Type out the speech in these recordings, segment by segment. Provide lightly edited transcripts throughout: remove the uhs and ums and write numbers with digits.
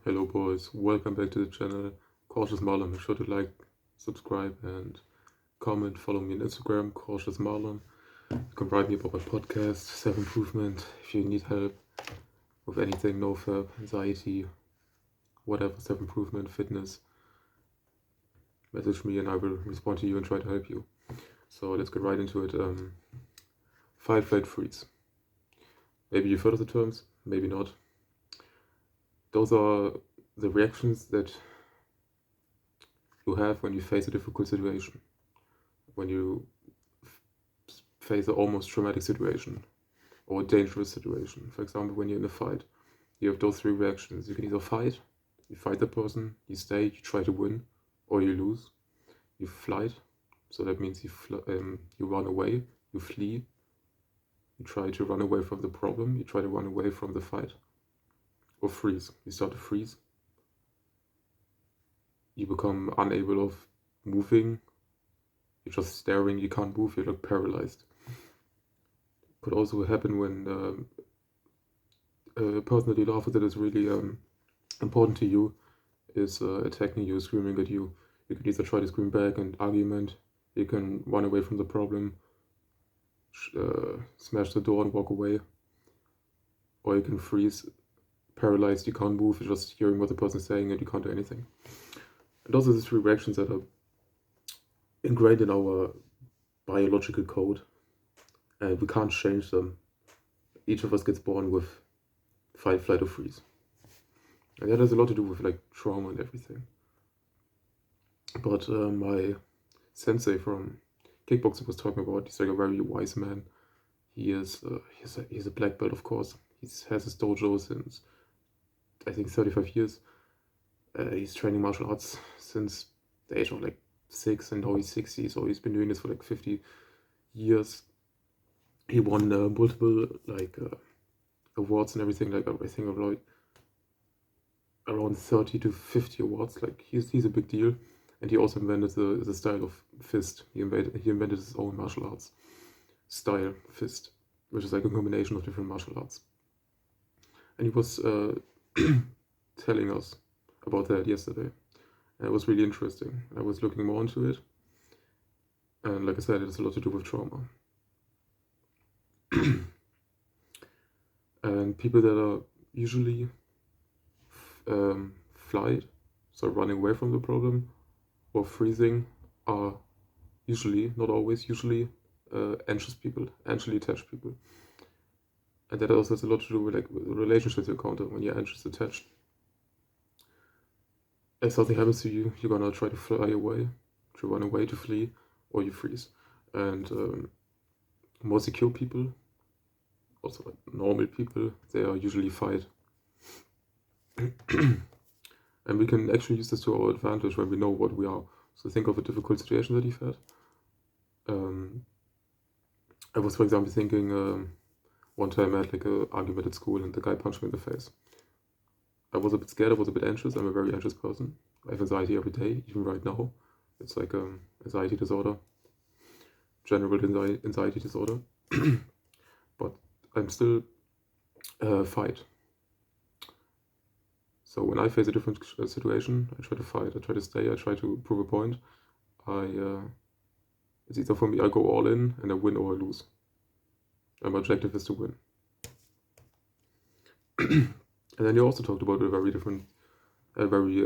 Hello boys, welcome back to the channel Cautious Marlon. Make sure to like, subscribe and comment. Follow me on Instagram, Cautious Marlon. You can write me about my podcast, self-improvement, if you need help with anything, nofap, anxiety, whatever, self-improvement, fitness. Message me and I will respond to you and try to help you. So let's get right into it. Fight, flight, freeze. Maybe you've heard of the terms, maybe not. Those are the reactions that you have when you face a difficult situation, when you face an almost traumatic situation or a dangerous situation. For example, when you're in a fight, you have those three reactions. You can either fight, you fight the person, you stay, you try to win, or you lose. You flight, so that means you run away, you flee, you try to run away from the problem, you try to run away from the fight. Or freeze, you start to freeze. You become unable of moving, you're just staring, you can't move, you're like paralyzed. Could also happen when a person that you love that is really important to you is attacking you, screaming at you. You can either try to scream back and argument, you can run away from the problem, smash the door and walk away, or you can freeze, paralyzed, you can't move, you're just hearing what the person is saying and you can't do anything. And those are the three reactions that are ingrained in our biological code, and we can't change them. Each of us gets born with fight, flight, or freeze. And that has a lot to do with like trauma and everything. But my sensei from kickboxing was talking about, he's like a very wise man. He's a black belt, of course. He has his dojo since, I think, 35 years. He's training martial arts since the age of like 6, and now he's 60, so he's been doing this for like 50 years. He won multiple like awards and everything, like I think of like around 30 to 50 awards. Like he's a big deal, and he also invented the style of fist. He invented his own martial arts style, fist, which is like a combination of different martial arts. And he was telling us about that yesterday, and it was really interesting. I was looking more into it, and like I said, it has a lot to do with trauma. And people that are usually flight, so running away from the problem, or freezing, are usually, not always, usually anxious people, anxiously attached people. And that also has a lot to do with like with the relationships you encounter when you're anxious attached. If something happens to you, you're gonna try to fly away, to run away, to flee, or you freeze. And more secure people, also like normal people, they are usually fight. And we can actually use this to our advantage when we know what we are. So think of a difficult situation that you've had. I was, for example, thinking one time I had like an argument at school and the guy punched me in the face. I was a bit scared, I was a bit anxious. I'm a very anxious person. I have anxiety every day, even right now. It's like anxiety disorder, general anxiety disorder. But I'm still fight. So when I face a different situation, I try to fight, I try to stay, I try to prove a point. It's either for me, I go all in and I win or I lose. And my objective is to win. And then you also talked about a very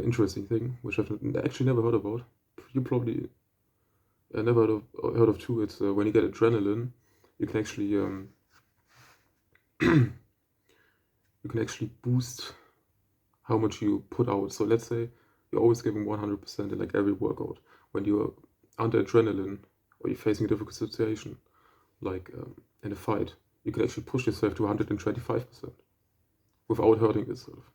interesting thing, which I've actually never heard about. You probably never heard of too. It's when you get adrenaline, you can actually you can actually boost how much you put out. So let's say you're always giving 100% in like every workout. When you're under adrenaline or you're facing a difficult situation, like in a fight, you can actually push yourself to 125% without hurting yourself.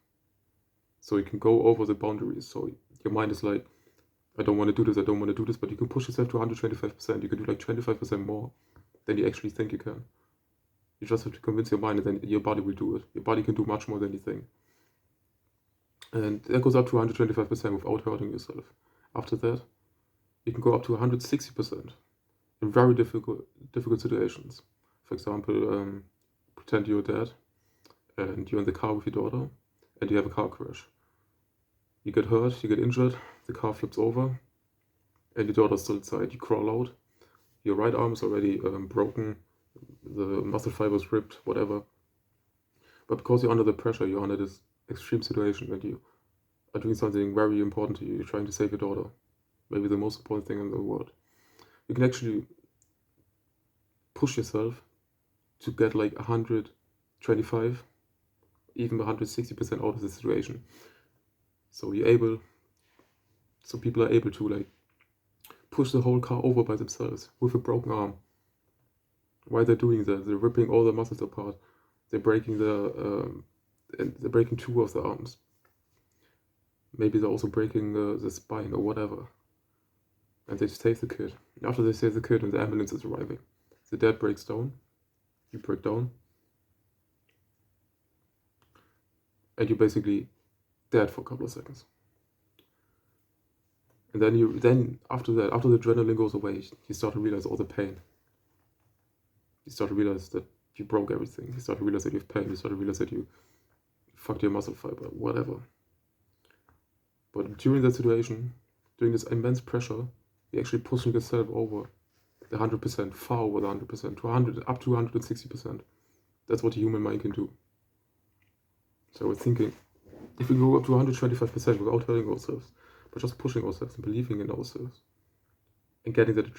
So you can go over the boundaries. So your mind is like, I don't want to do this, I don't want to do this, but you can push yourself to 125%. You can do like 25% more than you actually think you can. You just have to convince your mind, and then your body will do it. Your body can do much more than you think. And that goes up to 125% without hurting yourself. After that, you can go up to 160% in very difficult situations. For example, pretend you're dead and you're in the car with your daughter and you have a car crash. You get hurt, you get injured, the car flips over, and your daughter's still inside. You crawl out, your right arm is already broken, the muscle fibers ripped, whatever. But because you're under the pressure, you're under this extreme situation, and you are doing something very important to you. You're trying to save your daughter, maybe the most important thing in the world. You can actually push yourself to get like 125, even 160% out of the situation. So people are able to like push the whole car over by themselves with a broken arm. While they're doing that, they're ripping all the muscles apart. They're breaking they're breaking two of the arms. Maybe they're also breaking the spine or whatever. And they save the kid. And after they save the kid and the ambulance is arriving, the dad breaks down. You break down. And you're basically dead for a couple of seconds. And then after the adrenaline goes away, you start to realize all the pain. You start to realize that you broke everything. You start to realize that you have pain. You start to realize that you fucked your muscle fiber, whatever. But during that situation, during this immense pressure, you're actually pushing yourself over the 100%, far over the 100%, to 100, up to 160%. That's what the human mind can do. So we're thinking, if we go up to 125% without hurting ourselves, but just pushing ourselves and believing in ourselves, and getting that